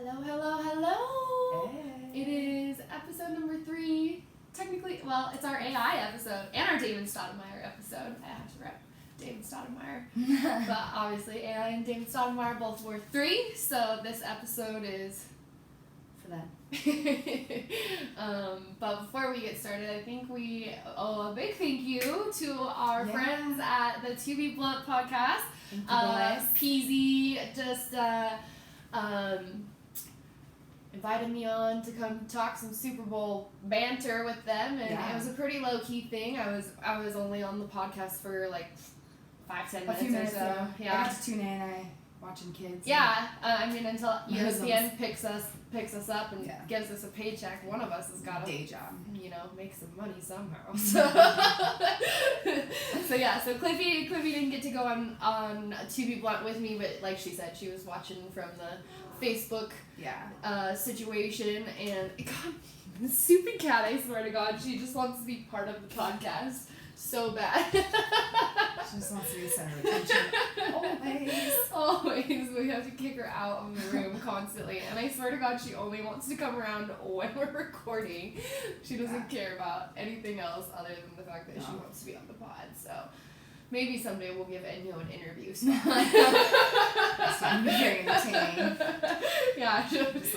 Hello, hello, hello! Hey. It is episode number 3. Technically, well, it's our AI episode and our David Stoudemire episode. I have to rep David Stoudemire. But obviously, AI and David Stoudemire both were 3, so this episode is For that. But before we get started, I think we owe a big thank you to our friends at the To Be Blunt podcast. Peasy just invited me on to come talk some Super Bowl banter with them, and it was a pretty low key thing. I was only on the podcast for like 5-10 minutes or so. Yeah, I got to tune in. Watching kids. Yeah, I mean, until ESPN picks us up and gives us a paycheck, one of us has got to day job. Make some money somehow. So Cliffy didn't get to go on To Be Blunt with me, but like she said, she was watching from the Facebook situation, and God, the stupid cat, I swear to God, she just wants to be part of the podcast so bad. She just wants to be the center of attention. Always. We have to kick her out of the room constantly. And I swear to God, she only wants to come around when we're recording. She doesn't care about anything else other than the fact that she wants to be on the pod. So maybe someday we'll give Enyo an interview spot. That's going to be very entertaining. Yeah, just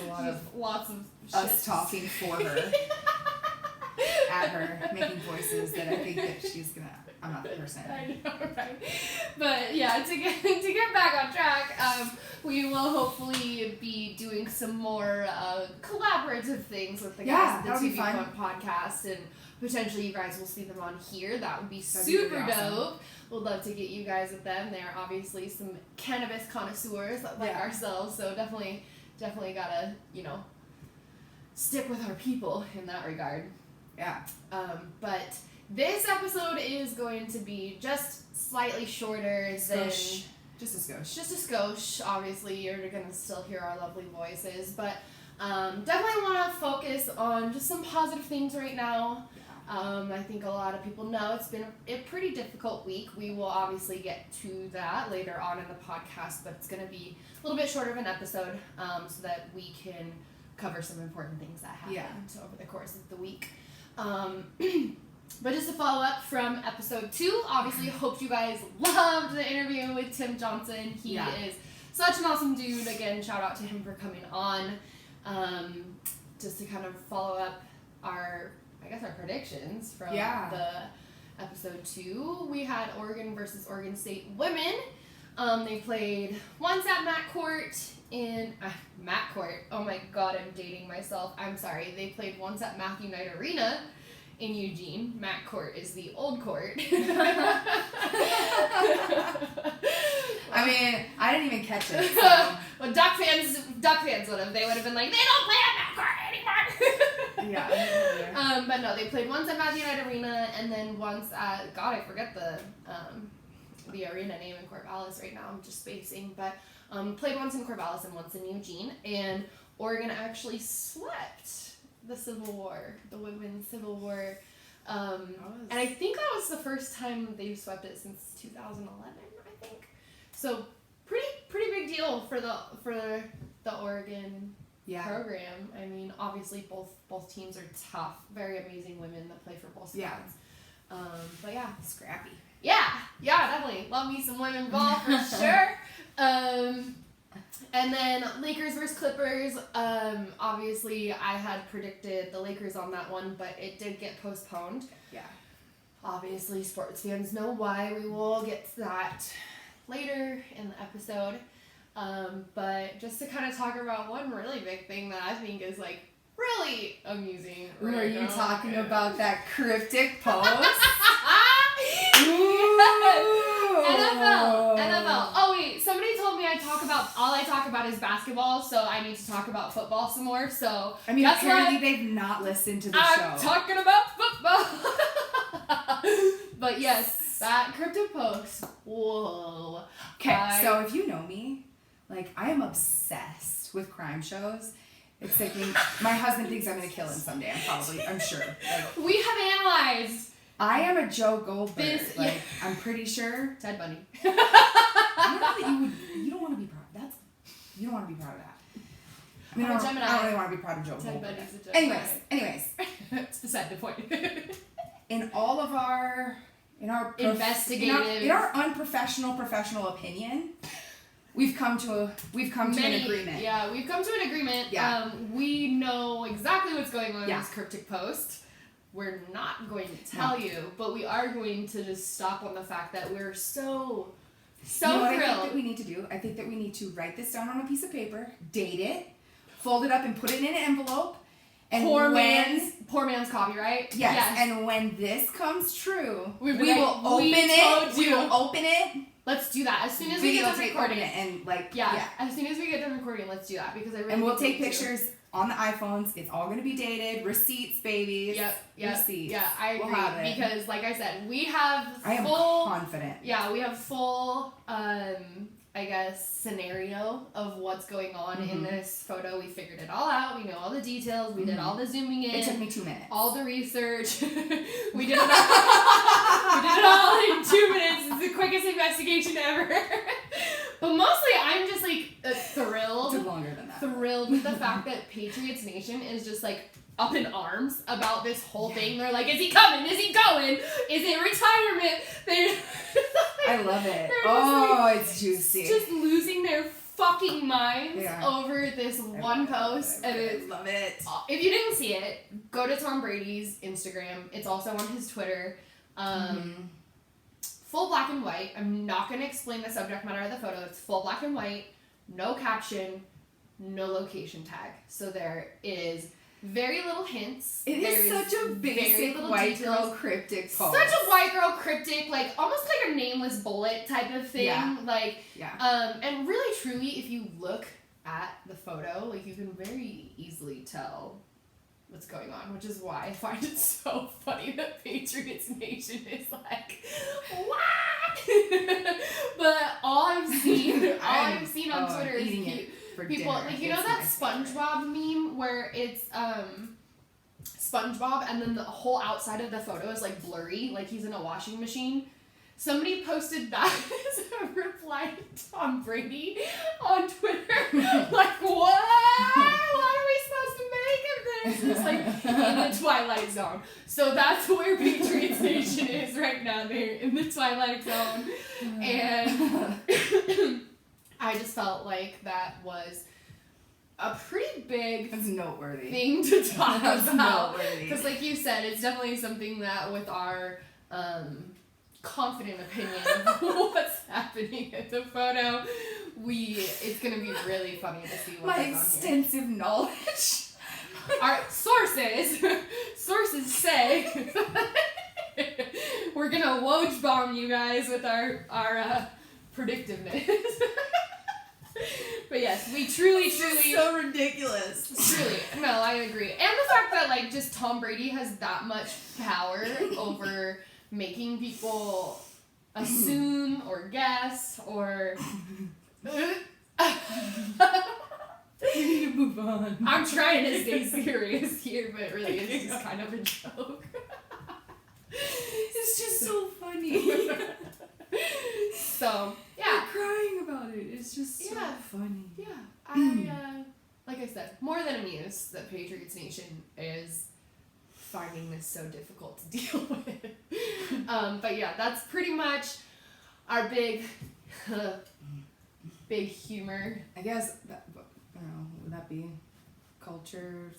lots of us talking for her. At her, making voices that I think that she's gonna. I'm not the person. I know, right? But yeah, to get back on track, we will hopefully be doing some more collaborative things with the guys at the To Be Blunt podcast, and potentially you guys will see them on here. That would be super dope. We'd love to get you guys with them. They're obviously some cannabis connoisseurs like ourselves, so definitely gotta stick with our people in that regard. Yeah. But this episode is going to be just slightly shorter than... Just a skosh. Just a skosh. Obviously, you're going to still hear our lovely voices. But definitely want to focus on just some positive things right now. Yeah. I think a lot of people know it's been a pretty difficult week. We will obviously get to that later on in the podcast, but it's going to be a little bit shorter of an episode so that we can cover some important things that happened over the course of the week. But just to follow up from episode 2, obviously hope you guys loved the interview with Tim Johnson. He is such an awesome dude. Again, shout out to him for coming on. Just to kind of follow up our predictions from the episode 2. We had Oregon versus Oregon State women. They played once at McCourt in McCourt. Oh my God, I'm dating myself. I'm sorry. They played once at Matthew Knight Arena in Eugene. McCourt is the old court. I mean, I didn't even catch it. So. Well, Duck fans would have. They would have been like, they don't play at McCourt anymore. But no, they played once at Matthew Knight Arena and then once at, God, I forget the arena name in Corvallis right now. I'm just spacing, but played once in Corvallis and once in Eugene, and Oregon actually swept the Civil War, the Women's Civil War, and I think that was the first time they've swept it since 2011, I think. So pretty big deal for the Oregon program. I mean, obviously both teams are tough, very amazing women that play for both sides. But yeah, scrappy. Yeah, definitely. Love me some women ball for sure. And then Lakers versus Clippers. Obviously, I had predicted the Lakers on that one, but it did get postponed. Yeah. Obviously, sports fans know why. We will get to that later in the episode. But just to kind of talk about one really big thing that I think is like really amusing. Were you talking about that cryptic post? NFL. Oh wait, somebody told me all I talk about is basketball, so I need to talk about football some more. So I mean, apparently they've not listened to the show. I'm talking about football. But yes, that crypto post. Whoa. Okay, so if you know me, like I am obsessed with crime shows. It's like my husband thinks I'm gonna kill him someday. I'm sure. Like, we have analyzed. I am a Joe Goldberg. I'm pretty sure. Ted Bundy. You don't want to be proud. You don't want to be proud of that. I mean, I'm a Gemini. I don't really want to be proud of Joe. Ted Bundy's a Gemini. Anyways. It's beside the point. In all of our investigative, in our unprofessional professional opinion, we've come to an agreement. Yeah, we've come to an agreement. Yeah. We know exactly what's going on in Yeah. this cryptic post. We're not going to tell you, but we are going to just stop on the fact that we're so You know what I thrilled. think that we need to do? I think that we need to write this down on a piece of paper, date it, fold it up and put it in an envelope. And Poor man's copyright. Yes. And when this comes true, we We will open it. Let's do that as soon as we get done recording. It and As soon as we get done recording, let's do that because I really. And we'll think take pictures on the iPhones. It's all going to be dated. Receipts, babies. Yep. Receipts. Yeah, I agree. We'll have it. Because, like I said, we have I am full. confident. Yeah, we have full. I guess scenario of what's going on in this photo. We figured it all out. We know all the details. We did all the zooming in. It took me 2 minutes. All the research. We did it all. We did it all in 2 minutes. It's the quickest investigation ever. But mostly, I'm just like thrilled. It took longer than that. Thrilled with the fact that Patriots Nation is just like up in arms about this whole thing. They're like, is he coming? Is he going? Is it retirement? I love it. It's juicy. Just losing their fucking minds Yeah. over this one post. I love it. If you didn't see it, go to Tom Brady's Instagram. It's also on his Twitter. Full black and white. I'm not going to explain the subject matter of the photo. It's full black and white. No caption. No location tag. So there is very little hints. It is such a basic white girl cryptic post. Such a white girl cryptic, like almost like a nameless bullet type of thing. Yeah. And really truly, if you look at the photo, like you can very easily tell what's going on, which is why I find it so funny that Patriots Nation is like, what? But all I've seen on Twitter is people like you know that SpongeBob meme where it's SpongeBob and then the whole outside of the photo is like blurry, like he's in a washing machine. Somebody posted that as a reply to Tom Brady on Twitter. Like, what? What are we supposed to make of this? It's like in the Twilight Zone. So that's where Patriots Nation is right now. They're in the Twilight Zone. And I just felt like that was a pretty big noteworthy thing to talk about. Noteworthy. Because like you said, it's definitely something that with our confident opinion of what's happening in the photo, it's gonna be really funny to see what's my on extensive knowledge. Our sources say we're gonna Woj bomb you guys with our predictiveness. But yes, we truly so ridiculous. truly no, I agree. And the fact that like just Tom Brady has that much power over making people assume or guess or We need to move on. I'm trying to stay serious here, but really it's just kind of a joke. It's just so funny. So, yeah. I'm crying about it. It's just so funny. Yeah. I like I said, more than amused that Patriots Nation is finding this so difficult to deal with. But yeah, that's pretty much our big humor. I guess that, I don't know, would that be culture?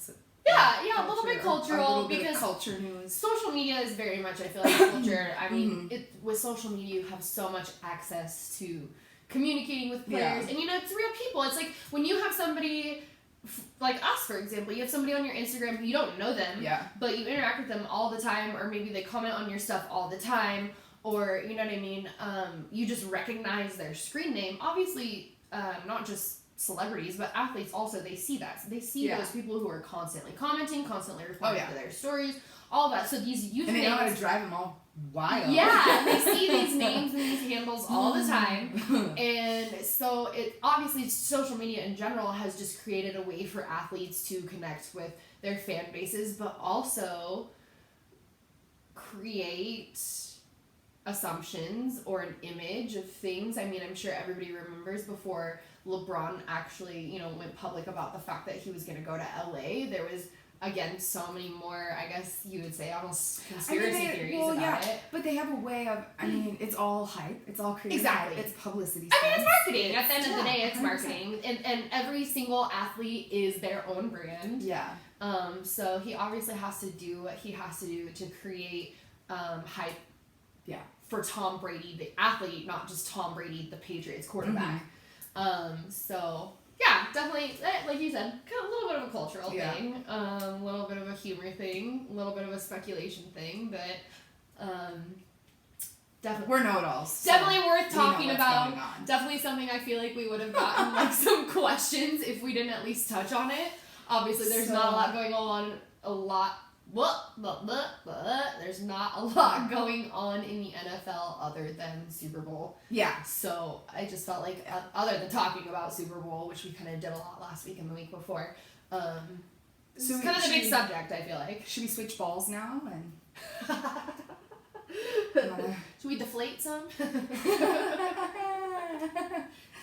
Yeah, a little bit cultural because culture news. Social media is very much, I feel like, culture. I mean, with social media, you have so much access to communicating with players, and it's real people. It's like when you have somebody like us, for example, you have somebody on your Instagram who you don't know them, but you interact with them all the time, or maybe they comment on your stuff all the time, or you know what I mean. You just recognize their screen name. Obviously, not just celebrities, but athletes also, they see that. So they see those people who are constantly commenting, constantly replying to their stories, all of that. So these usernames... And they know how to drive them all wild. Yeah, they see these names and these handles all the time. And so obviously social media in general has just created a way for athletes to connect with their fan bases, but also create assumptions or an image of things. I mean, I'm sure everybody remembers before LeBron actually, you know, went public about the fact that he was going to go to LA. There was, again, so many more, I guess you would say, almost conspiracy theories about it. But they have a way of, I mean, it's all hype. It's all creative. Exactly. It's publicity. I mean, it's marketing. At the end of the day, it's 100%. Marketing. And every single athlete is their own brand. Yeah. So he obviously has to do what he has to do to create hype. Yeah. For Tom Brady, the athlete, not just Tom Brady, the Patriots quarterback. So yeah, definitely, like you said, a little bit of a cultural thing, a little bit of a humor thing, a little bit of a speculation thing, but definitely we're know-it-alls. So definitely worth talking about. Definitely something I feel like we would have gotten like some questions if we didn't at least touch on it. Obviously, there's not a lot going on. There's not a lot going on in the NFL other than Super Bowl. Yeah. So I just felt like, other than talking about Super Bowl, which we kind of did a lot last week and the week before, it's kind of the big subject, I feel like. Should we switch balls now? And should we deflate some?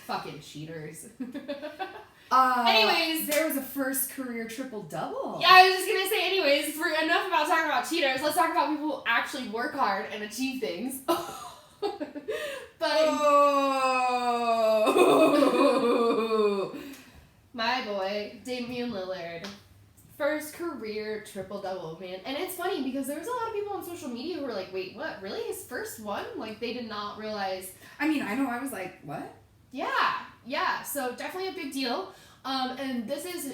Fucking cheaters. Anyways, there was a first career triple-double. Yeah, I was just gonna say, anyways, for enough about talking about cheaters, let's talk about people who actually work hard and achieve things. My boy, Damian Lillard, first career triple-double, man. And it's funny because there was a lot of people on social media who were like, wait, what, really? His first one? Like, they did not realize. I mean, I know, I was like, what? Yeah, so definitely a big deal. And this is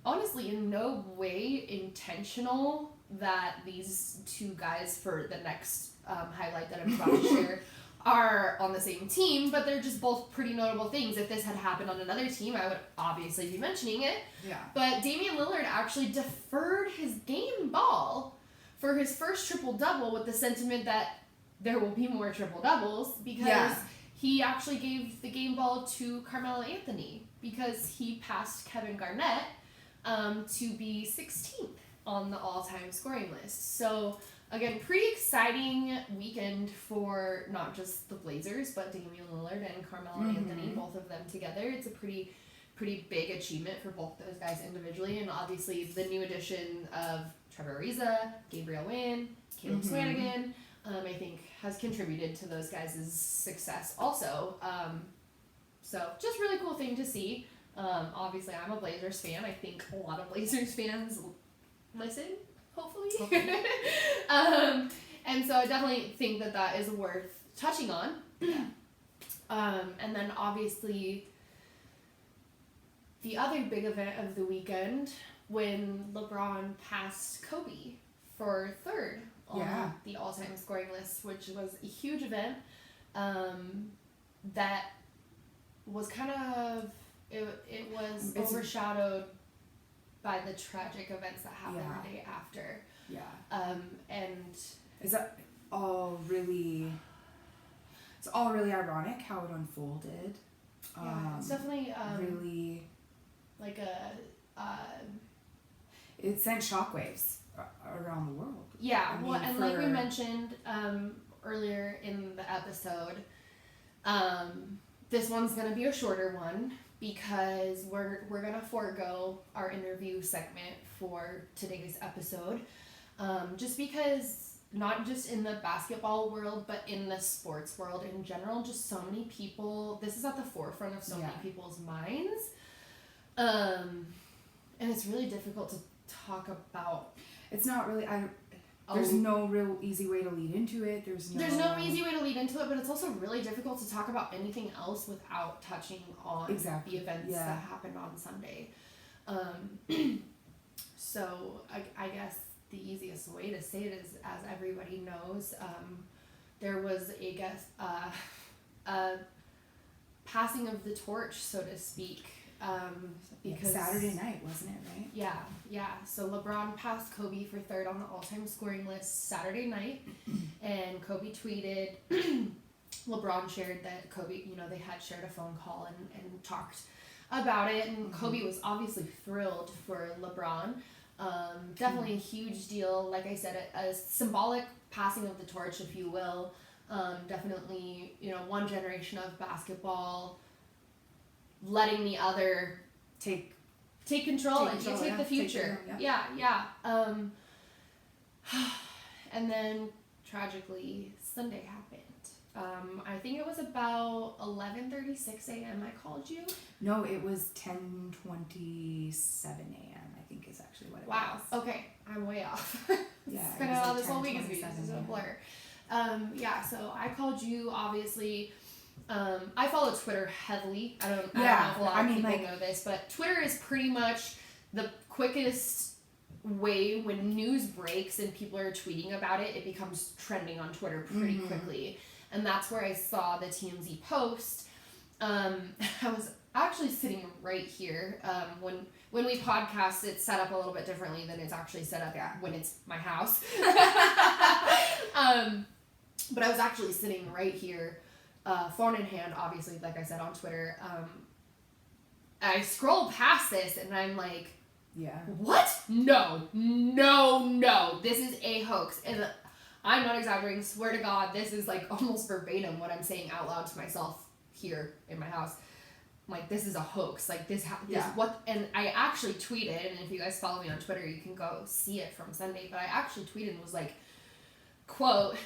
honestly in no way intentional that these two guys for the next highlight that I'm about to share are on the same team, but they're just both pretty notable things. If this had happened on another team, I would obviously be mentioning it. Yeah. But Damian Lillard actually deferred his game ball for his first triple-double with the sentiment that there will be more triple-doubles because he actually gave the game ball to Carmelo Anthony because he passed Kevin Garnett to be 16th on the all-time scoring list. So, again, pretty exciting weekend for not just the Blazers, but Damian Lillard and Carmelo Anthony, both of them together. It's a pretty big achievement for both those guys individually, and obviously the new addition of Trevor Ariza, Gabriel Wynn, Caleb Swanigan, I think has contributed to those guys' success also. So just really cool thing to see. Obviously, I'm a Blazers fan. I think a lot of Blazers fans listen, hopefully. And so I definitely think that is worth touching on. And then obviously the other big event of the weekend when LeBron passed Kobe for third on the all-time scoring list, which was a huge event that was kind of, it was overshadowed by the tragic events that happened the day after. And is that all really, it's all really ironic how it unfolded. It's definitely really like it sent shockwaves around the world. Yeah, I mean, and like we mentioned earlier in the episode, this one's gonna be a shorter one because we're gonna forego our interview segment for today's episode, just because not just in the basketball world but in the sports world in general, just so many people, this is at the forefront of so many people's minds, and it's really difficult to talk about. It's not really, there's no real easy way to lead into it. There's no easy way to lead into it, but it's also really difficult to talk about anything else without touching on the events that happened on Sunday. So I guess the easiest way to say it is, as everybody knows, there was a passing of the torch, so to speak. Because Saturday night, wasn't it, right? Yeah. So LeBron passed Kobe for third on the all-time scoring list Saturday night, and Kobe tweeted, LeBron shared that Kobe, they had shared a phone call and talked about it, and Kobe was obviously thrilled for LeBron. Definitely a huge deal. Like I said, a symbolic passing of the torch, if you will. Definitely, one generation of basketball letting the other take control and you take the future. Yeah. And then tragically Sunday happened. I think it was about 11:36 a.m. I called you. No, it was 10:27 a.m. I think is actually what it was. Wow. Okay, I'm way off. Yeah. It's kind of how this whole week is a blur. So I called you, obviously. I follow Twitter heavily. I don't know if a lot of people know this, but Twitter is pretty much the quickest way when news breaks and people are tweeting about it, it becomes trending on Twitter pretty quickly. And that's where I saw the TMZ post. I was actually sitting right here. When we podcast, it's set up a little bit differently than it's actually set up when it's my house. But I was actually sitting right here, phone in hand, obviously, like I said, on Twitter. I scroll past this and I'm like, what? No. This is a hoax. And I'm not exaggerating. Swear to God, this is like almost verbatim what I'm saying out loud to myself here in my house. Like, this is a hoax. Like, this what? And I actually tweeted, and if you guys follow me on Twitter, you can go see it from Sunday. But I actually tweeted and was like, quote,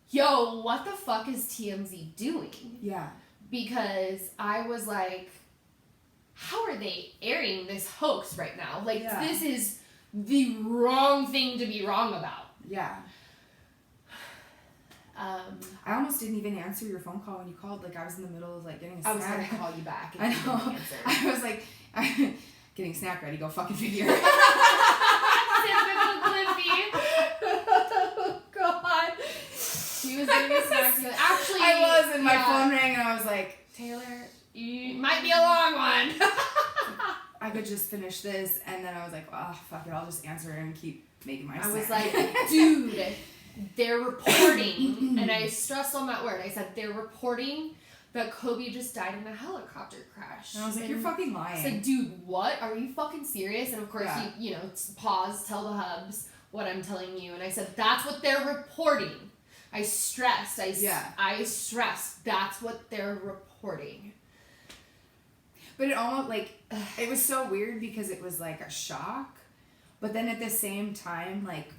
"Yo, what the fuck is TMZ doing?" Yeah. Because I was like, how are they airing this hoax right now? Like, this is the wrong thing to be wrong about. Yeah. I almost didn't even answer your phone call when you called. Like, I was in the middle of, like, getting a snack. I was going to call you back. And I know. I was like, getting snack ready. Go fucking figure. Typical Cliffy. Oh, God. She was getting a snack. Actually, I was, and my phone rang, and I was like, Taylor, you might be a long one. I could just finish this, and then I was like, oh, fuck it. I'll just answer and keep making my snack. I was like, dude, they're reporting, and I stressed on that word. I said, they're reporting that Kobe just died in a helicopter crash. And I was like, you're fucking lying. I said, dude, what? Are you fucking serious? And of course, you pause, tell the hubs what I'm telling you. And I said, that's what they're reporting. I stressed, that's what they're reporting. But it almost, like, it was so weird because it was, like, a shock. But then at the same time, like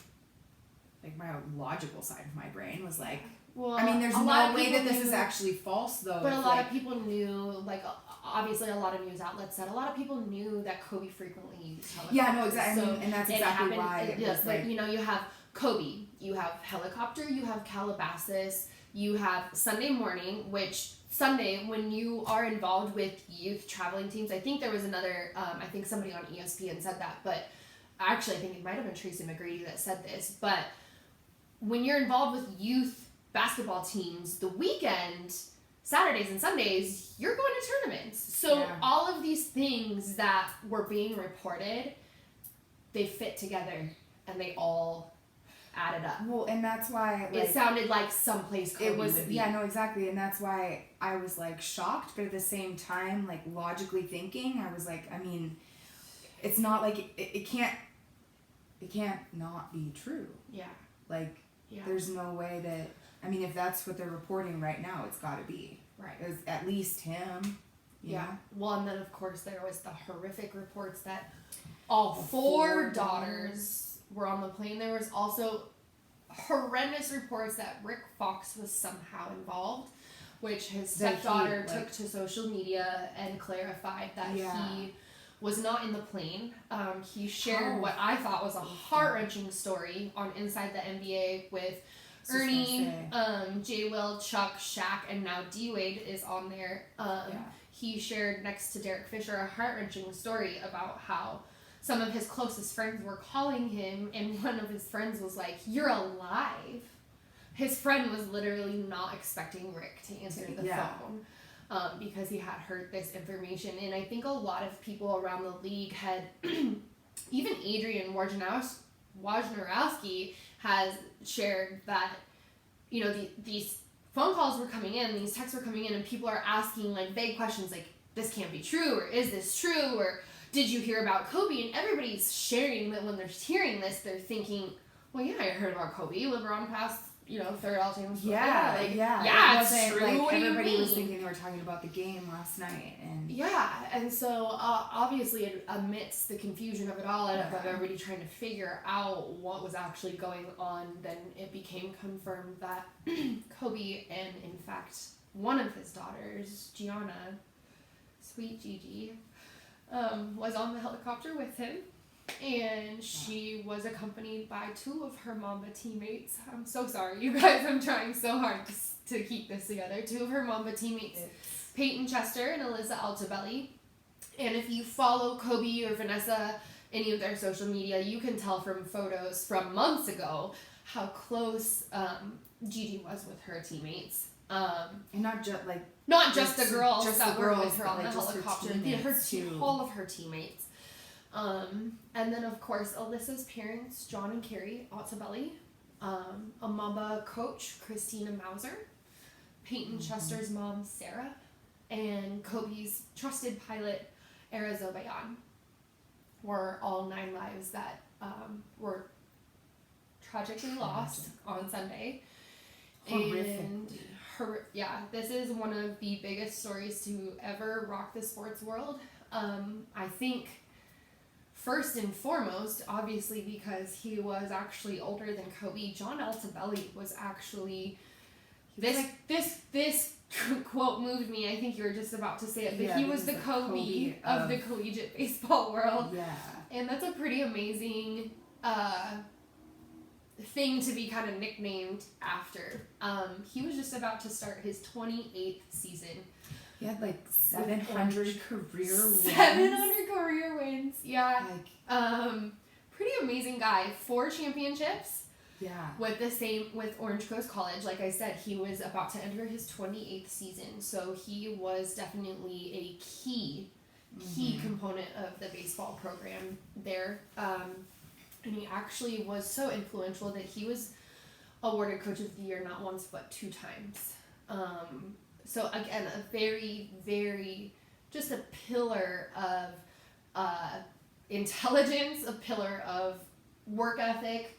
my logical side of my brain was like, well, I mean, there's no way that this is actually false, though. But a lot of people knew, like, obviously a lot of news outlets said a lot of people knew that Kobe frequently used helicopters. Yeah, no, exactly. So and that's exactly why. It was like, you have Kobe, you have helicopter, you have Calabasas, you have Sunday morning, which Sunday, when you are involved with youth traveling teams, I think there was another, I think somebody on ESPN said that, but actually I think it might have been Tracy McGrady that said this, but when you're involved with youth basketball teams, the weekend, Saturdays and Sundays, you're going to tournaments. So all of these things that were being reported, they fit together and they all added up. Well, and that's why, like, it sounded like someplace Kobe would be. Yeah, no, exactly. And that's why I was, like, shocked, but at the same time, like, logically thinking, I was like, I mean, it's not like it can't not be true. Yeah. Like, there's no way that, I mean, if that's what they're reporting right now, it's got to be. Right. It's at least him. Yeah. Well, and then, of course, there was the horrific reports that all four daughters were on the plane. There was also horrendous reports that Rick Fox was somehow involved, which his stepdaughter took to social media and clarified that he was not in the plane. He shared what I thought was a heart-wrenching story on Inside the NBA with Ernie, J. Will, Chuck, Shaq, and now D-Wade is on there. He shared next to Derek Fisher a heart-wrenching story about how some of his closest friends were calling him, and one of his friends was like, "You're alive." His friend was literally not expecting Rick to answer the phone. Because he had heard this information. And I think a lot of people around the league had, even Adrian Wojnarowski has shared that, these phone calls were coming in, these texts were coming in, and people are asking, like, vague questions like, this can't be true, or is this true, or did you hear about Kobe? And everybody's sharing that when they're hearing this, they're thinking, well, yeah, I heard about Kobe. LeBron passed third all-time. Yeah, yeah, it it's true. Like, what everybody do you was mean? thinking they were talking about the game last night, and and so obviously amidst the confusion of it all, and of everybody trying to figure out what was actually going on, then it became confirmed that Kobe and in fact one of his daughters, Gianna, sweet Gigi, was on the helicopter with him. And she was accompanied by two of her Mamba teammates. I'm so sorry, you guys. I'm trying so hard to keep this together. Two of her Mamba teammates, Peyton Chester and Alyssa Altabelli. And if you follow Kobe or Vanessa, any of their social media, you can tell from photos from months ago how close Gigi was with her teammates. And not just the girls that were with her on the helicopter, all of her teammates. And then of course Alyssa's parents, John and Carrie Altabelli, a Mamba coach, Christina Mauser, Peyton Chester's mom, Sarah, and Kobe's trusted pilot, Era Zobayan, were all 9 lives that were tragically lost on Sunday. And this is one of the biggest stories to ever rock the sports world. I think first and foremost, obviously, because he was actually older than Kobe, John Altabelli was actually this quote moved me. I think you were just about to say it, but he was the Kobe of the collegiate baseball world. Yeah, and that's a pretty amazing thing to be kind of nicknamed after. He was just about to start his 28th season. He had 700 career wins. 700 career wins. Yeah. Pretty amazing guy. 4 championships. Yeah. With Orange Coast College. Like I said, he was about to enter his 28th season. So he was definitely a key component of the baseball program there. And he actually was so influential that he was awarded Coach of the Year not once but 2 times. So again, a very, very, just a pillar of intelligence, a pillar of work ethic,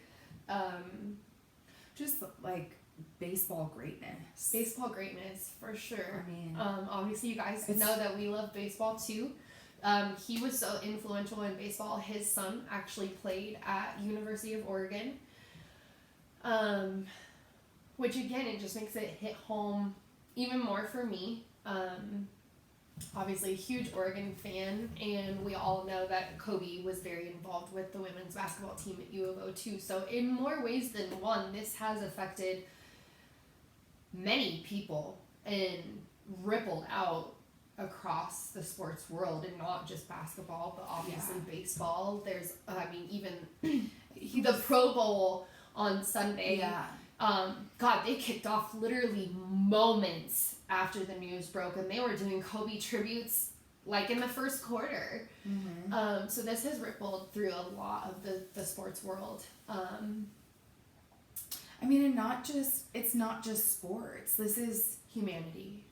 just baseball greatness. Baseball greatness, for sure. I mean, obviously you guys know that we love baseball too. He was so influential in baseball. His son actually played at University of Oregon, which again, it just makes it hit home even more for me. Obviously a huge Oregon fan, and we all know that Kobe was very involved with the women's basketball team at U of O too. So in more ways than one, this has affected many people and rippled out across the sports world, and not just basketball, but obviously baseball. There's, even the Pro Bowl on Sunday. Yeah. They kicked off literally moments after the news broke, and they were doing Kobe tributes in the first quarter. Mm-hmm. So this has rippled through a lot of the sports world. And it's not just sports. This is humanity.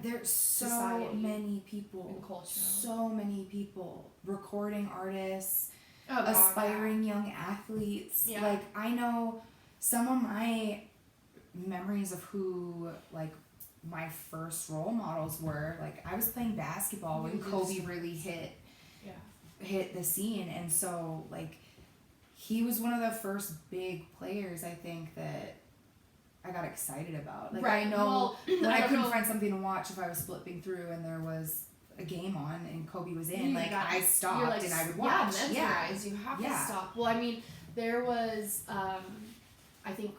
There's so Society many people, and culture. so many people, recording artists, Oh, aspiring young athletes. Yeah. I know some of my memories of who my first role models were. I was playing basketball when Kobe really hit the scene, and so he was one of the first big players I think that I got excited about. Right. I know when I couldn't know. find something to watch if I was flipping through and there was a game on and Kobe was in, I stopped and I would watch. Mesmerized. You have to stop. Well, there was, I think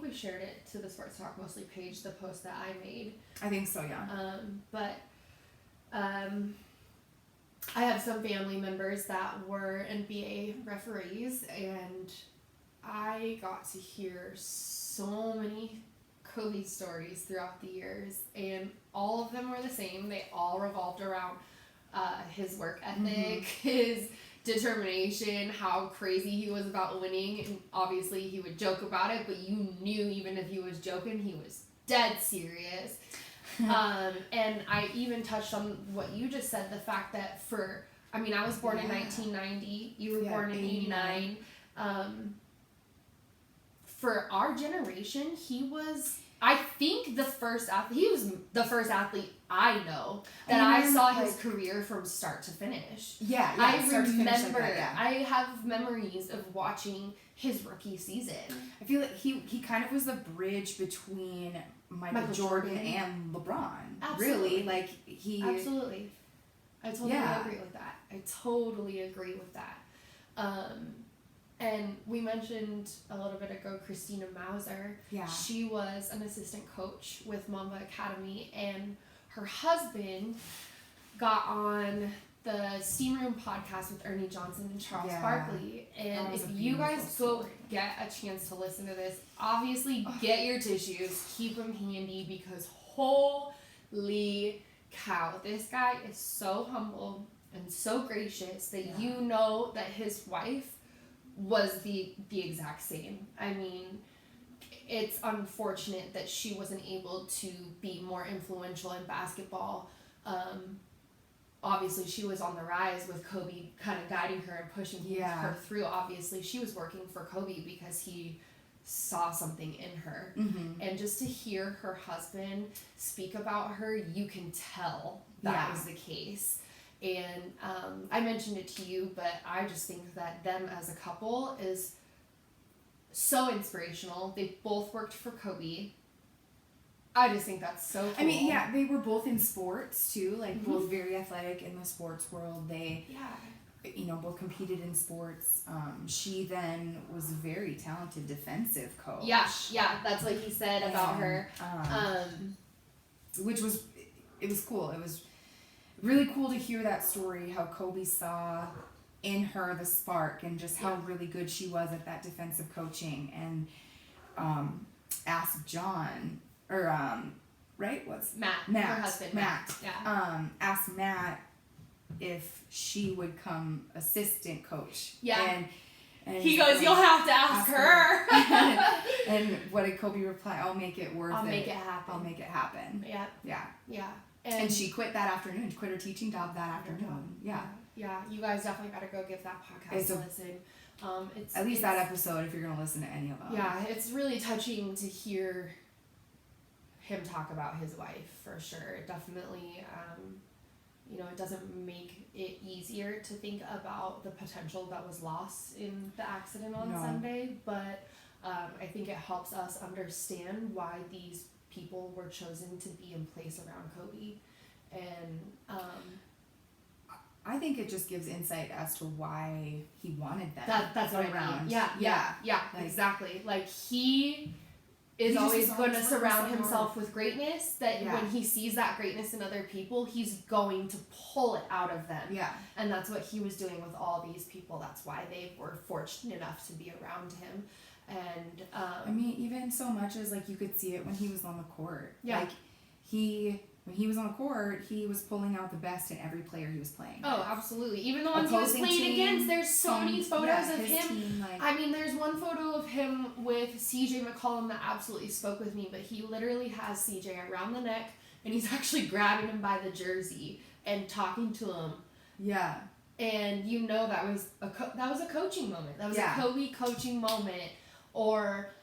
we shared it to the Sports Talk Mostly page, the post that I made. I think so, yeah. I have some family members that were NBA referees, and I got to hear so many Kobe stories throughout the years, and all of them were the same. They all revolved around his work ethic, his determination, how crazy he was about winning, and obviously he would joke about it, but you knew even if he was joking, he was dead serious. And I even touched on what you just said, the fact that I was born in 1990, you were born in 89. for our generation, he was, I think, the first athlete. He was the first athlete I know that I saw his career from start to finish. Yeah, I remember. I have memories of watching his rookie season. I feel like he kind of was the bridge between Michael Jordan and LeBron. Absolutely. Really, like he. Absolutely. I totally agree with that. I totally agree with that. And we mentioned a little bit ago Christina Mauser. Yeah. She was an assistant coach with Mamba Academy, and her husband got on the Steam Room podcast with Ernie Johnson and Charles Barkley. And if you guys go get a chance to listen to this, obviously get your tissues, keep them handy, because holy cow, this guy is so humble and so gracious that you know that his wife was the exact same. I mean, it's unfortunate that she wasn't able to be more influential in basketball. Obviously, she was on the rise with Kobe kind of guiding her and pushing her through. Obviously, she was working for Kobe because he saw something in her. Mm-hmm. And just to hear her husband speak about her, you can tell that was the case. And I mentioned it to you, but I just think that them as a couple is so inspirational. They both worked for Kobe. I just think that's so cool. I mean, yeah, they were both in sports too, like both very athletic in the sports world. They, both competed in sports. She then was a very talented defensive coach. Yeah, that's what he said about her. Which was, it was cool. It was really cool to hear that story, how Kobe saw in her the spark and just how really good she was at that defensive coaching, and asked John, or right? What's Matt, her husband. Matt. Yeah. Asked Matt if she would come assistant coach. Yeah. And he goes, "You'll have to ask her." And what did Kobe reply? "I'll make it worth it. I'll make it happen. I'll make it happen." Yeah. Yeah. Yeah. And she quit that afternoon. Quit her teaching job that afternoon. Yeah. Yeah. You guys definitely got to go give that podcast a listen. It's at least that episode if you're gonna listen to any of them. Yeah, it's really touching to hear him talk about his wife, for sure. It definitely, it doesn't make it easier to think about the potential that was lost in the accident on Sunday, but I think it helps us understand why these people were chosen to be in place around Kobe. And I think it just gives insight as to why he wanted them. That's what around. I mean. Yeah, like, exactly. Like, he is always going to surround himself with greatness, that when he sees that greatness in other people, he's going to pull it out of them. Yeah. And that's what he was doing with all these people. That's why they were fortunate enough to be around him. And I mean, even so much as, like, you could see it when he was on the court. Yeah. Like, when he was on the court, he was pulling out the best in every player he was playing. Oh, absolutely. Even the ones he was playing against, there's so many photos of him. Team, I mean, there's one photo of him with CJ McCollum that absolutely spoke with me, but he literally has CJ around the neck, and he's actually grabbing him by the jersey and talking to him. Yeah. And that was a coaching moment. That was a Kobe coaching moment, or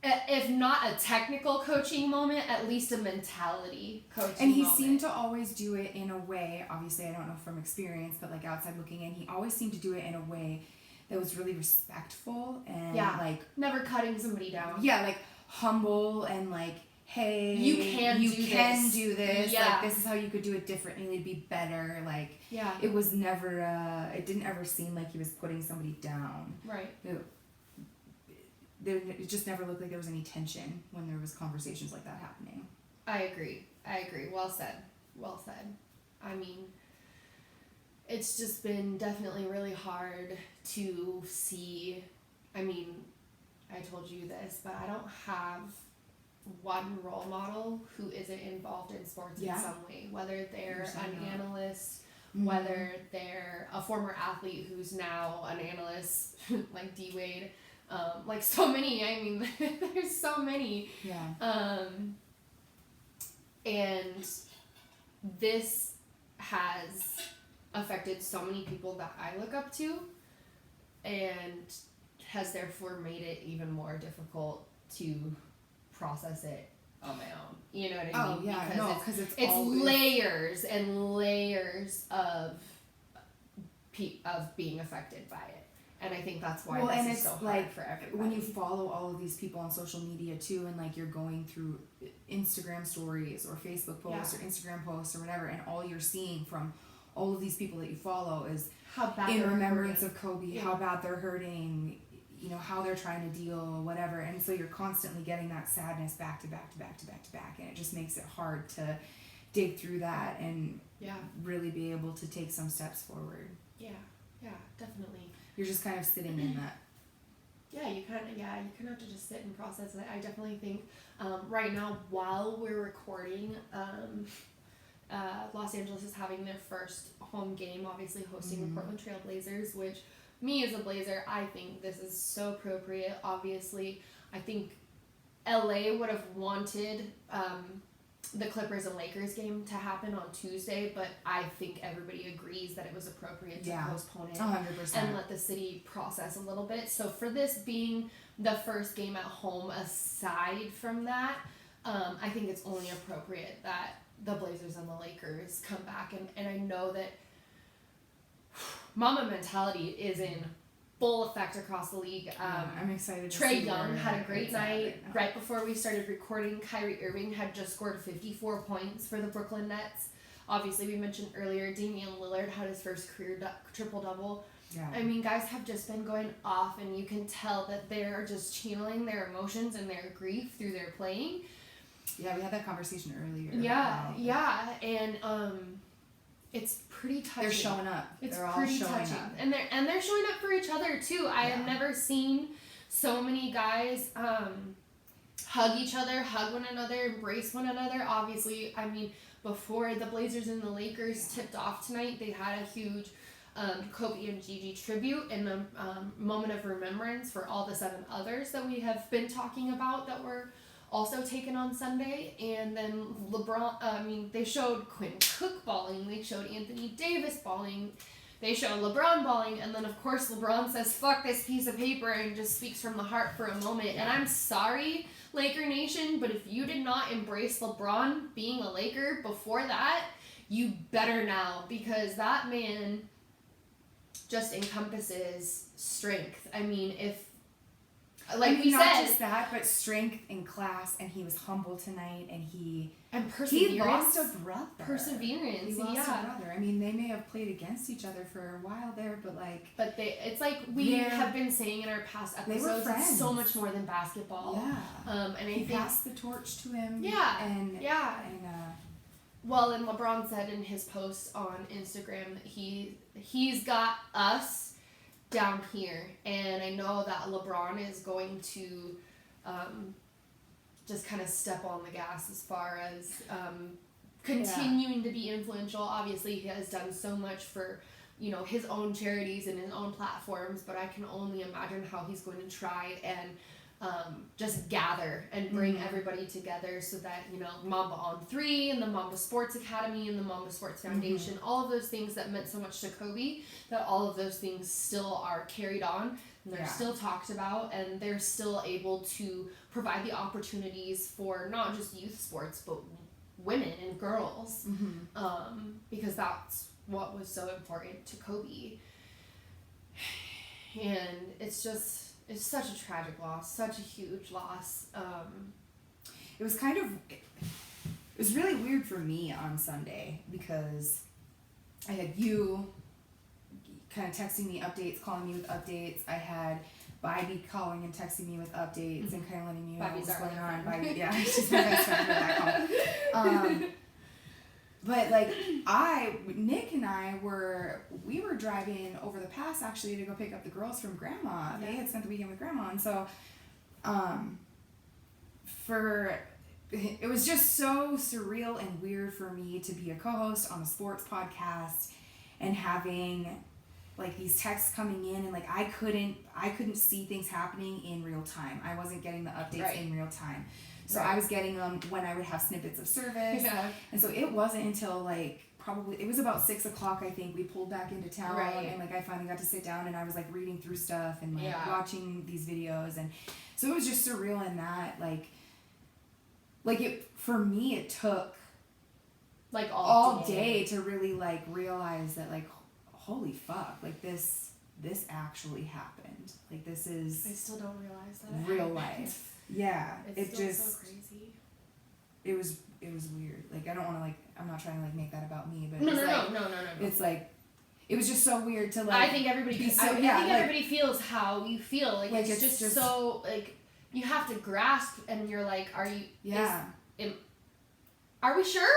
if not a technical coaching moment, at least a mentality coaching moment. And he seemed to always do it in a way, obviously I don't know from experience, but like outside looking in, he always seemed to do it in a way that was really respectful and like never cutting somebody down. Yeah, like humble and like, hey, you can do this. Yeah. Like, this is how you could do it differently to be better. Like, it was never, it didn't ever seem like he was putting somebody down. Right. It just never looked like there was any tension when there was conversations like that happening. I agree. Well said. I mean, it's just been definitely really hard to see. I mean, I told you this, but I don't have one role model who isn't involved in sports in some way, whether they're an analyst, whether they're a former athlete who's now an analyst, like D. Wade. Like so many, I mean, there's so many. Yeah. And this has affected so many people that I look up to, and has therefore made it even more difficult to process it on my own. You know what I mean? Oh yeah, because it's layers and layers of being affected by it. And I think that's why this is so hard for everybody. When you follow all of these people on social media too, and like you're going through Instagram stories or Facebook posts or Instagram posts or whatever, and all you're seeing from all of these people that you follow is how bad in remembrance of Kobe, how bad they're hurting, you know, how they're trying to deal, whatever. And so you're constantly getting that sadness back to back to back to back to back, and it just makes it hard to dig through that and really be able to take some steps forward. Yeah, definitely. You're just kind of sitting in that. Yeah, you kind of have to just sit and process it. I definitely think right now, while we're recording, Los Angeles is having their first home game, obviously hosting the Portland Trail Blazers, which, me as a Blazer, I think this is so appropriate. Obviously, I think LA would have wanted the Clippers and Lakers game to happen on Tuesday, but I think everybody agrees that it was appropriate to postpone it 100%. and let the city process a little bit. So for this being the first game at home, aside from that, I think it's only appropriate that the Blazers and the Lakers come back, and I know that Mamba mentality is in full effect across the league. I'm excited. Trae Young had a great night. Right before we started recording, Kyrie Irving had just scored 54 points for the Brooklyn Nets. Obviously, we mentioned earlier, Damian Lillard had his first career triple-double. Yeah. I mean, guys have just been going off, and you can tell that they're just channeling their emotions and their grief through their playing. Yeah, we had that conversation earlier. Yeah, and it's pretty touching. They're showing up. They're all showing touching. Up. And they're showing up for each other too. I have never seen so many guys hug each other, hug one another, embrace one another. Obviously, I mean, before the Blazers and the Lakers tipped off tonight, they had a huge Kobe and Gigi tribute and a moment of remembrance for all the 7 others that we have been talking about that were also taken on Sunday. And then they showed Quinn Cook balling, they showed Anthony Davis balling, they showed LeBron balling, and then of course LeBron says, "Fuck this piece of paper," and just speaks from the heart for a moment. And I'm sorry, Laker Nation, but if you did not embrace LeBron being a Laker before that, you better now, because that man just encompasses strength. I mean, we not said, just that, but strength and class, and he was humble tonight, and he perseverance. He lost a brother. Perseverance. He lost a brother. I mean, they may have played against each other for a while there, but it's like we have been saying in our past episodes, they were friends. It's so much more than basketball. Yeah. And he passed the torch to him. Yeah. And well, and LeBron said in his post on Instagram that he's got us down here, and I know that LeBron is going to just kind of step on the gas as far as continuing to be influential. Obviously, he has done so much for his own charities and his own platforms, but I can only imagine how he's going to try and just gather and bring everybody together so that Mamba on 3 and the Mamba Sports Academy and the Mamba Sports Foundation, all of those things that meant so much to Kobe, that all of those things still are carried on and they're still talked about, and they're still able to provide the opportunities for not just youth sports but women and girls, because that's what was so important to Kobe. And it's such a tragic loss, such a huge loss. It was really weird for me on Sunday, because I had you kind of texting me updates, calling me with updates. I had Bybee calling and texting me with updates and kind of letting me know what's going on. Bybee, yeah, she's my best friend back home. But Nick and I were driving over the pass actually to go pick up the girls from Grandma. They had spent the weekend with Grandma, and so it was just so surreal and weird for me to be a co-host on a sports podcast and having these texts coming in, and I couldn't see things happening in real time. I wasn't getting the updates in real time. So I was getting them when I would have snippets of service. Yeah. And so it wasn't until it was about 6 o'clock, I think. We pulled back into town, Right. and like I finally got to sit down, and I was like reading through stuff and like Yeah. watching these videos, and so it was just surreal in that like it for me it took like all day to really like realize that like holy fuck, like this actually happened, like this I is still don't realize that real life. Yeah, it's it still just so crazy. it was weird. Like I don't want to like, I'm not trying to like make that about me, but No, it's no, like, no. It's like it was just so weird to like. I think everybody. be so- I think yeah, like- everybody feels how you feel. Like it's just so like you have to grasp, and you're like, are you? Yeah. Are we sure?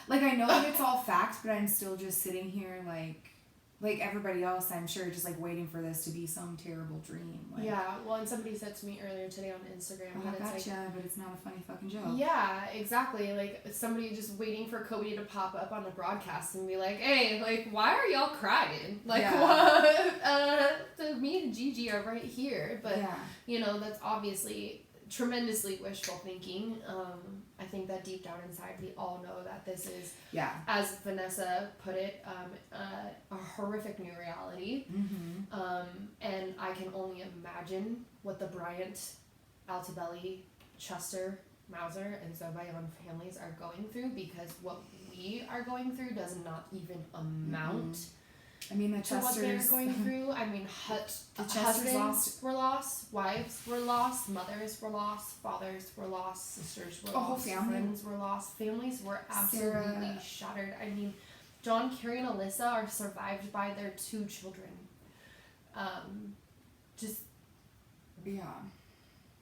Like I know that it's all facts, but I'm still just sitting here like everybody else, I'm sure, just like waiting for this to be some terrible dream. Like, Yeah. Well, and somebody said to me earlier today on Instagram oh, that it's gotcha, like. but it's not a funny fucking joke. Yeah, exactly. Like somebody just waiting for Cody to pop up on the broadcast and be like, "Hey, like, why are y'all crying? Like, Yeah. what? So me and Gigi are right here." But Yeah. you know, that's obviously tremendously wishful thinking. I think that deep down inside, we all know that this is, Yeah. as Vanessa put it, a horrific new reality. Mm-hmm. And I can only imagine what the Bryant, Altobelli, Chester, Mauser, and Zobayon families are going through, because what we are going through does not even amount I mean, the to what they're Chesters. going through. I mean, The Chesters husbands were lost, wives were lost, mothers were lost, fathers were lost, sisters were A whole lost, family. friends were lost, families were absolutely Sarah- shattered. I mean, John, Carrie, and Alyssa are survived by their 2 children. Just Yeah.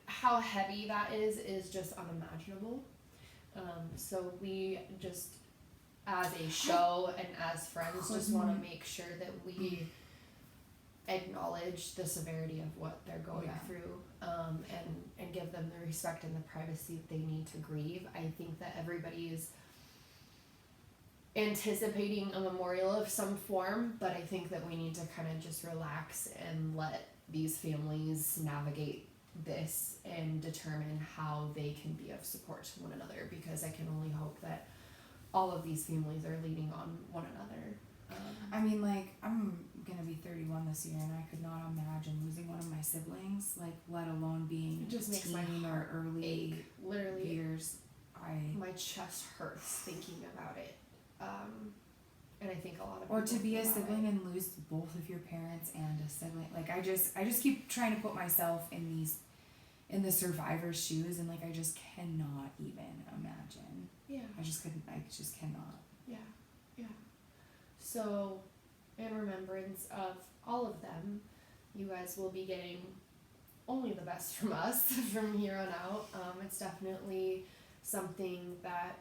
how heavy that is just unimaginable. So we just, as a show and as friends, just want to make sure that we acknowledge the severity of what they're going through, and give them the respect and the privacy that they need to grieve. I think that everybody is anticipating a memorial of some form, but I think that we need to kind of just relax and let these families navigate this and determine how they can be of support to one another, because I can only hope that all of these families are leaning on one another. I mean, like, I'm gonna be 31 this year, and I could not imagine losing one of my siblings, like, let alone being It just makes my teen or heart early ache. Literally, years. my chest hurts thinking about it. And I think a lot of Or people to be a feel that sibling way. and lose both of your parents and a sibling. Like, I just keep trying to put myself in the survivor's shoes, and like, I just cannot even imagine. Yeah. I just cannot. Yeah, yeah. So, in remembrance of all of them, you guys will be getting only the best from us from here on out. It's definitely something that,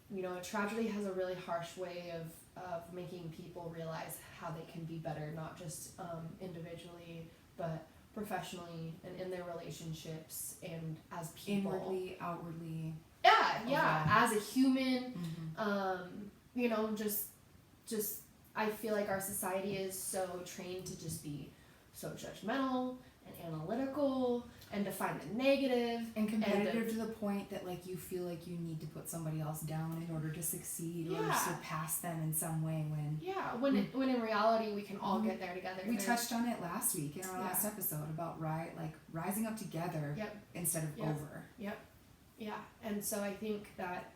you know, tragedy has a really harsh way of making people realize how they can be better, not just individually, but professionally and in their relationships and as people. Inwardly, outwardly. Yeah, overall. as a human. Mm-hmm. You know, just I feel like our society is so trained to just be so judgmental and analytical and to find the negative And competitive to the point that like you feel like you need to put somebody else down in order to succeed or Yeah. surpass them in some way when when in reality we can all get there together. we There's- touched on it last week in our last episode about rising up together instead of over. Yeah, and so I think that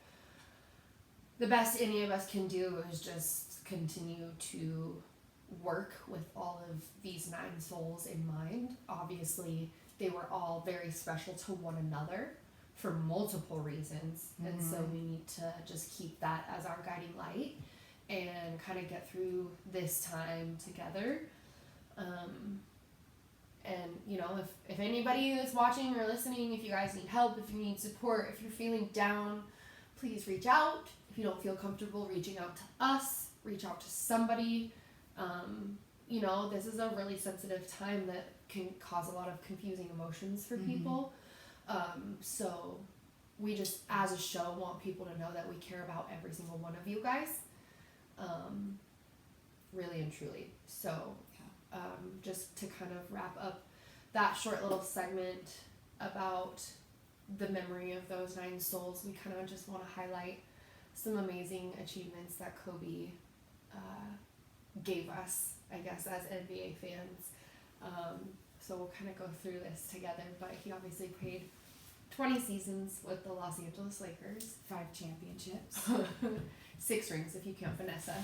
the best any of us can do is just continue to work with all of these 9 souls in mind. Obviously, they were all very special to one another for multiple reasons, and so we need to just keep that as our guiding light and kind of get through this time together. And you know, if anybody that's watching or listening, if you guys need help, if you need support, if you're feeling down, please reach out. If you don't feel comfortable reaching out to us, reach out to somebody. You know, this is a really sensitive time that can cause a lot of confusing emotions for people. So we just, as a show, want people to know that we care about every single one of you guys. Really and truly. So just to kind of wrap up that short little segment about the memory of those 9 souls, we kind of just want to highlight some amazing achievements that Kobe gave us, I guess, as NBA fans. So we'll kind of go through this together, but he obviously played 20 seasons with the Los Angeles Lakers. 5 championships. 6 rings if you count Vanessa.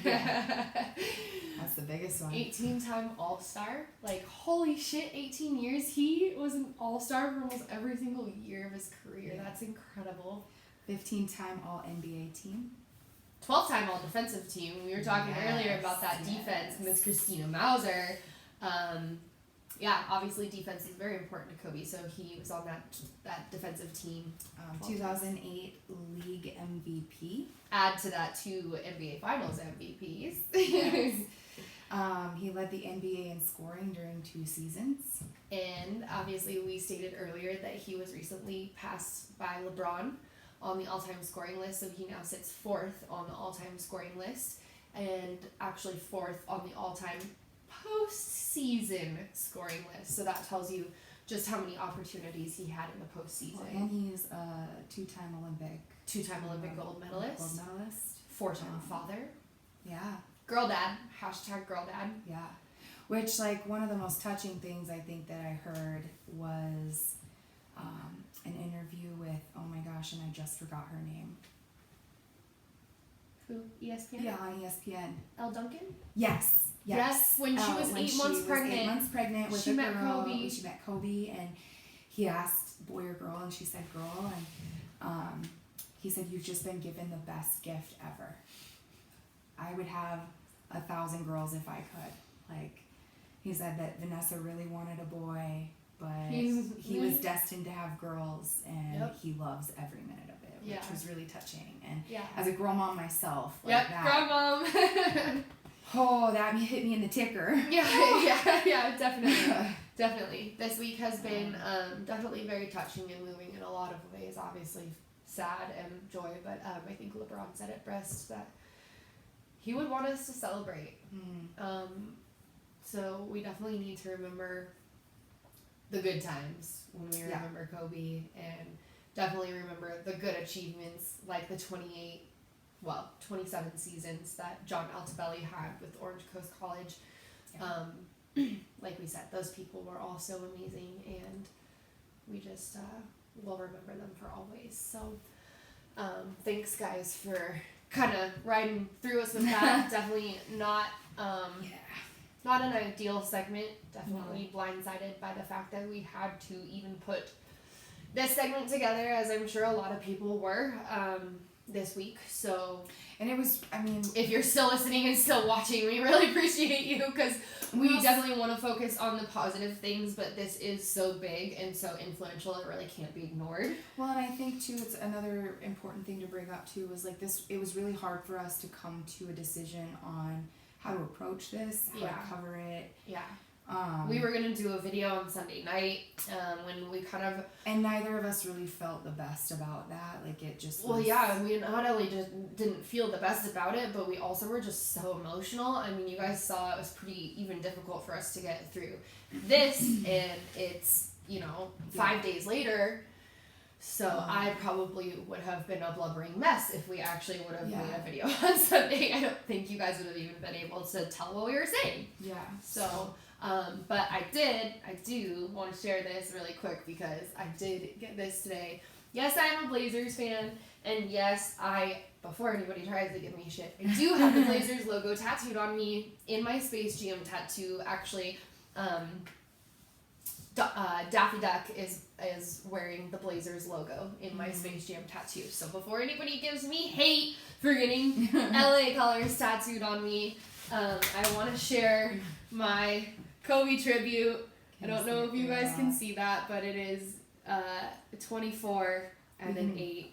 Yeah. That's the biggest one. 18-time All-Star. Like, holy shit, 18 years. He was an All-Star for almost every single year of his career. Yeah. That's incredible. 15-time All-NBA team. 12-time All-Defensive team. We were talking earlier about that defense, Miss Christina Mauser. Yeah, obviously defense is very important to Kobe, so he was on that defensive team. 2008 league MVP. Add to that 2 NBA Finals MVPs. Yes. He led the NBA in scoring during 2 seasons. And obviously we stated earlier that he was recently passed by LeBron on the all-time scoring list, so he now sits 4th on the all-time scoring list, and actually 4th on the all-time postseason scoring list. So that tells you just how many opportunities he had in the postseason. Well, and he's a 2-time Olympic. 2-time Olympic gold medalist. 4-time father. Yeah. Girl dad. # girl dad. Yeah. Which, like, one of the most touching things I think that I heard was an interview with, oh my gosh, and I just forgot her name. Who? ESPN? Yeah, on ESPN. Elle Duncan? Yes. Yes, when she was 8 months pregnant. 8 months pregnant with she a met girl. Kobe. She met Kobe, and he asked boy or girl, and she said girl, and he said, you've just been given the best gift ever. I would have 1,000 girls if I could. Like, he said that Vanessa really wanted a boy, but he was destined to have girls, and he loves every minute of it, which was really touching. And as a girl mom myself, like that. Girl mom. Oh, that hit me in the ticker. Yeah, definitely. This week has been definitely very touching and moving in a lot of ways. Obviously, sad and joy, but I think LeBron said it best that he would want us to celebrate. So we definitely need to remember the good times when we remember Kobe, and definitely remember the good achievements like the 27 seasons that John Altobelli had with Orange Coast College. Like we said, those people were also amazing, and we just will remember them for always. So thanks guys for kind of riding through us with that. Definitely not an ideal segment. Definitely blindsided by the fact that we had to even put this segment together, as I'm sure a lot of people were this week. So, and it was, I mean, if you're still listening and still watching, we really appreciate you, because we definitely want to focus on the positive things, but this is so big and so influential, it really can't be ignored. Well, and I think too, it's another important thing to bring up too, was like this, it was really hard for us to come to a decision on how to approach this, how to cover it. Yeah. We were going to do a video on Sunday night when we kind of... And neither of us really felt the best about that. Like, it just was... Well, yeah, we not only just didn't feel the best about it, but we also were just so emotional. I mean, you guys saw it was pretty even difficult for us to get through this, and it's, 5 days later... So I probably would have been a blubbering mess if we actually would have made a video on Sunday. I don't think you guys would have even been able to tell what we were saying. Yeah. So, but I do want to share this really quick, because I did get this today. Yes, I am a Blazers fan, and yes, before anybody tries to give me shit, I do have the Blazers logo tattooed on me in my Space Jam tattoo. Actually, Daffy Duck is wearing the Blazers logo in my Space Jam tattoo. So before anybody gives me hate for getting LA colors tattooed on me, I want to share my Kobe tribute. I don't know if you guys can see that, but it is 24 and an 8.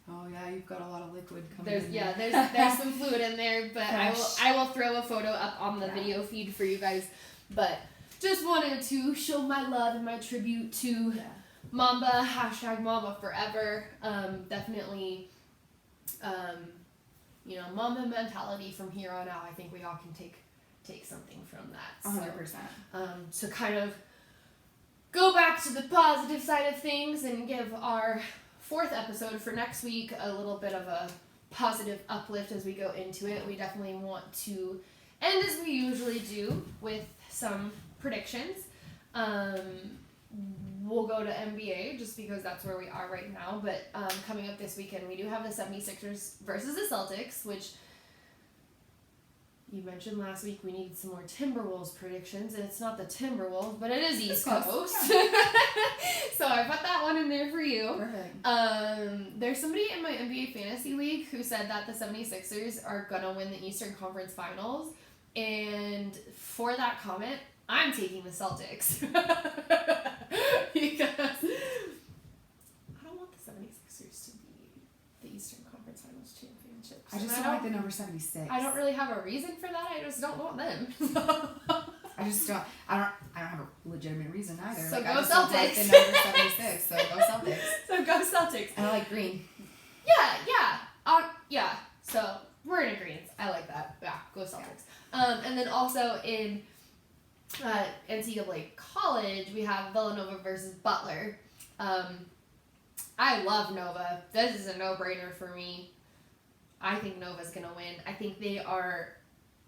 Oh yeah, you've got a lot of liquid coming. There's some fluid in there, but I will throw a photo up on the video feed for you guys. But just wanted to show my love and my tribute to Mamba, #Mamba forever. Definitely, Mamba mentality from here on out. I think we all can take something from that. 100%. To kind of go back to the positive side of things and give our 4th episode for next week. A little bit of a positive uplift as we go into it. We definitely want to end as we usually do with some predictions. We'll go to NBA just because that's where we are right now. But coming up this weekend, we do have the 76ers versus the Celtics, which you mentioned last week we need some more Timberwolves predictions, and it's not the Timberwolves, but it is East Coast. So I put that one in there for you. Perfect. There's somebody in my NBA Fantasy League who said that the 76ers are going to win the Eastern Conference Finals, and for that comment, I'm taking the Celtics. Because I don't want the 76ers to be the Eastern Conference Finals championships. I just don't like the number 76. I don't really have a reason for that. I just don't want them. I don't have a legitimate reason either. So like, go I just don't like Celtics. the number 76, so go Celtics. So go Celtics. And I like green. Yeah. So we're in agreement. I like that. Yeah, go Celtics. And then also in NCAA college, we have Villanova versus Butler. I love Nova. This is a no-brainer for me. I think Nova's going to win. I think they are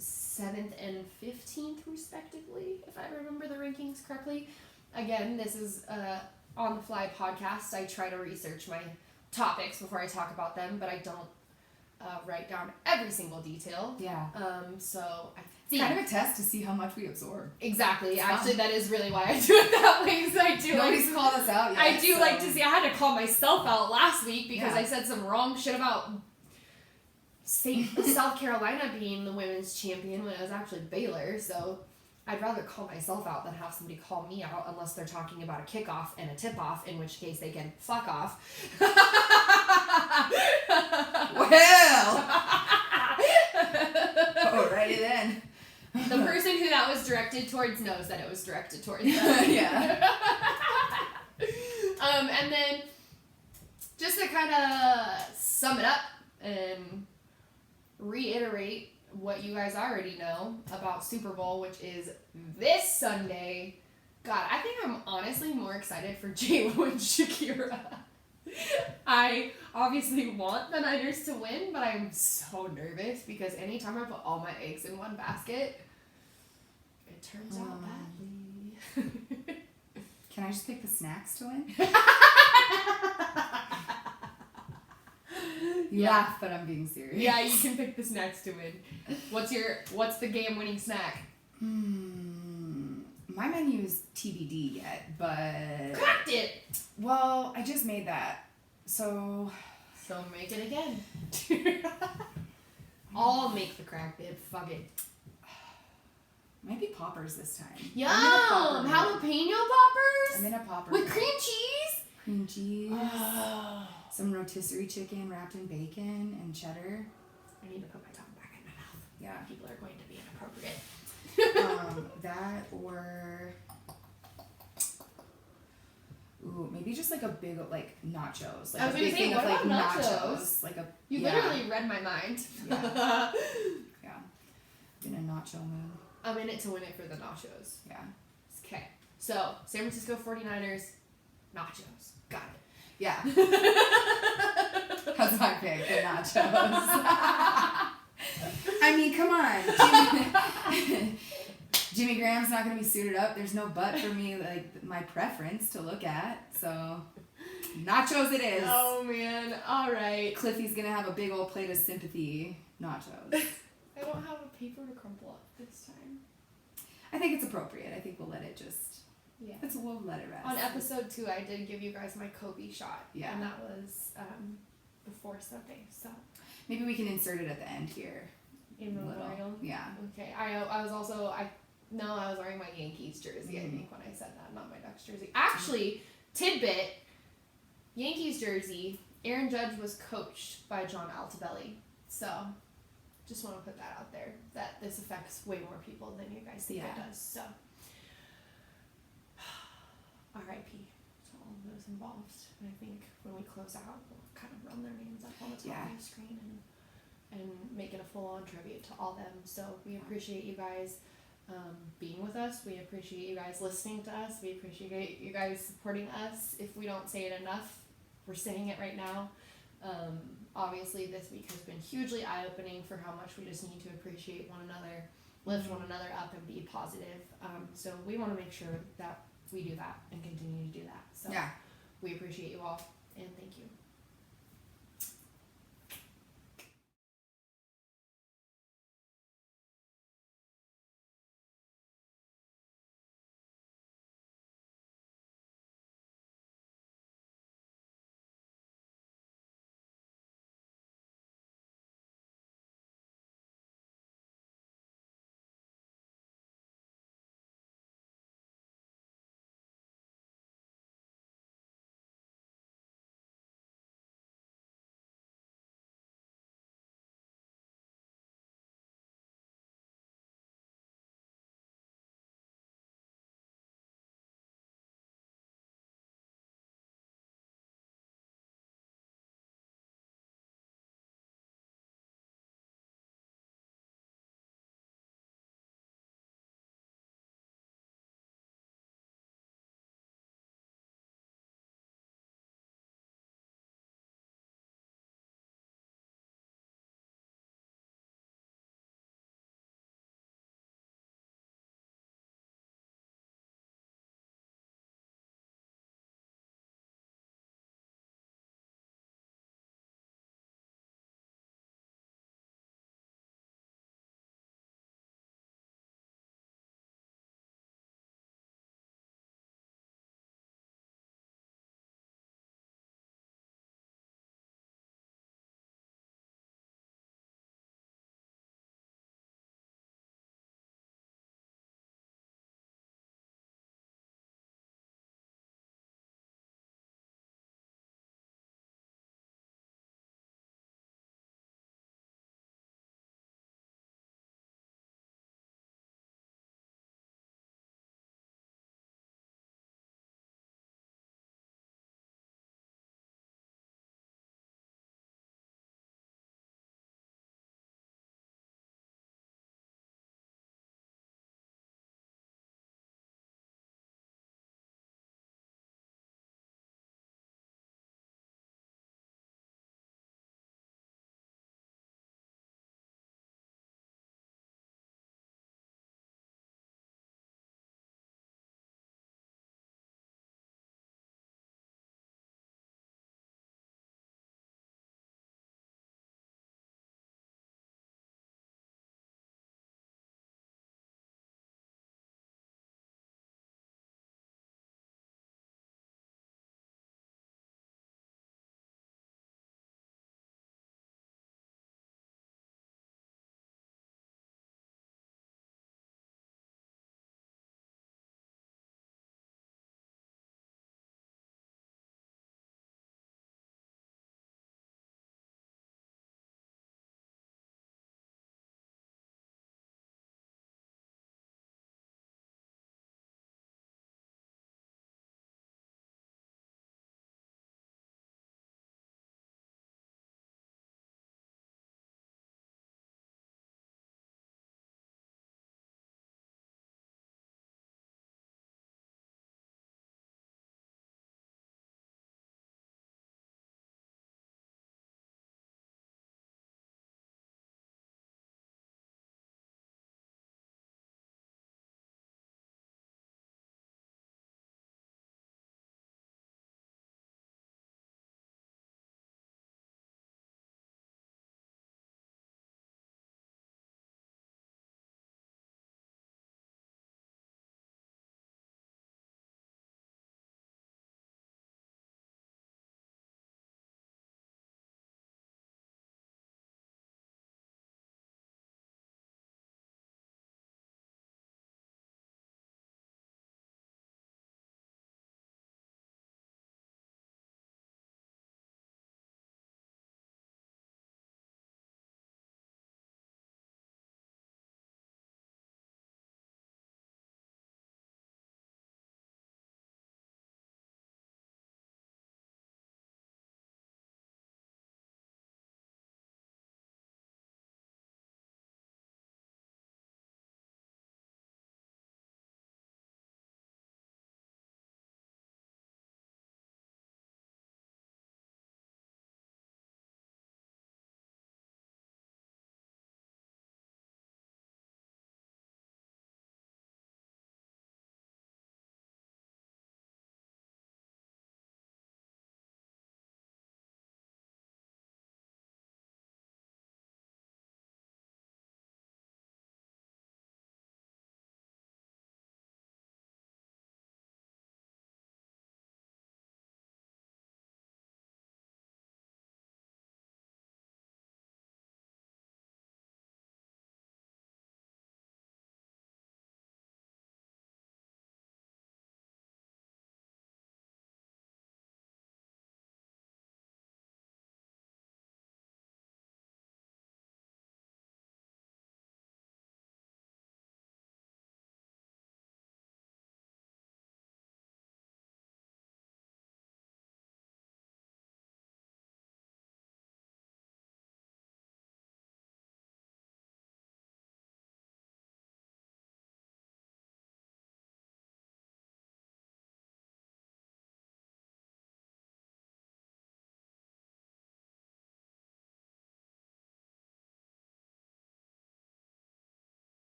7th and 15th, respectively, if I remember the rankings correctly. Again, this is a on-the-fly podcast. I try to research my topics before I talk about them, but I don't write down every single detail. Yeah. So I It's kind of a test to see how much we absorb. Exactly. It's Actually, fun. that is really why I do it that way. Because I do. Nobody's called us out yet. I do like to see. I had to call myself out last week because Yeah. I said some wrong shit about South Carolina being the women's champion when it was actually Baylor. So I'd rather call myself out than have somebody call me out unless they're talking about a kickoff and a tip-off, in which case they can fuck off. Well. Alrighty then. The person who that was directed towards knows that it was directed towards them. Yeah. And then just to kind of sum it up and reiterate what you guys already know about Super Bowl, which is this Sunday. God, I think I'm honestly more excited for J-Lo and Shakira. I obviously want the Niners to win, but I'm so nervous because anytime I put all my eggs in one basket, it turns out badly. Can I just pick the snacks to win? You laugh, but I'm being serious. Yeah, you can pick the snacks to win. What's the game-winning snack? My menu is TBD yet, but... Cracked it! Well, I just made that, so... So make it again. I'll make the cracked it. Fuck it. Might be poppers this time. Yum! I'm in a popper Jalapeno mood. poppers? I'm in a popper With mood. cream cheese? Cream cheese. Oh. Some rotisserie chicken wrapped in bacon and cheddar. I need to put my tongue back in my mouth. Yeah. People are going to be inappropriate. That or... Ooh, maybe just like a big, like, nachos. Like I was a gonna big say, thing what of, like, about nachos? Like a... You literally read my mind. Yeah. Yeah. In a nacho mood. I'm in it to win it for the nachos. Yeah. Okay. So, San Francisco 49ers, nachos. Got it. Yeah. That's my pick, the nachos. I mean, come on. Jimmy Graham's not going to be suited up. There's no butt for me, like, my preference to look at. So, nachos it is. Oh, man. All right. Cliffy's going to have a big old plate of sympathy nachos. I don't have a paper to crumple up this time. I think it's appropriate. I think we'll let it just... Yeah. We'll let it rest. On episode 2, I did give you guys my Kobe shot. Yeah. And that was before Sunday, so. Maybe we can insert it at the end here. In memoriam? Yeah. Okay. I was also, I was wearing my Yankees jersey, I think, when I said that, not my Ducks jersey. Actually, tidbit, Yankees jersey, Aaron Judge was coached by John Altobelli. So, just want to put that out there, that this affects way more people than you guys think it does. So, R.I.P. to all of those involved. And I think when we close out, we'll kind of run their names up on the top of the screen and make it a full-on tribute to all them. So we appreciate you guys being with us. We appreciate you guys listening to us. We appreciate you guys supporting us. If we don't say it enough, we're saying it right now. Obviously this week has been hugely eye-opening for how much we just need to appreciate one another, lift one another up, and be positive. So we want to make sure that we do that and continue to do that. So we appreciate you all, and thank you.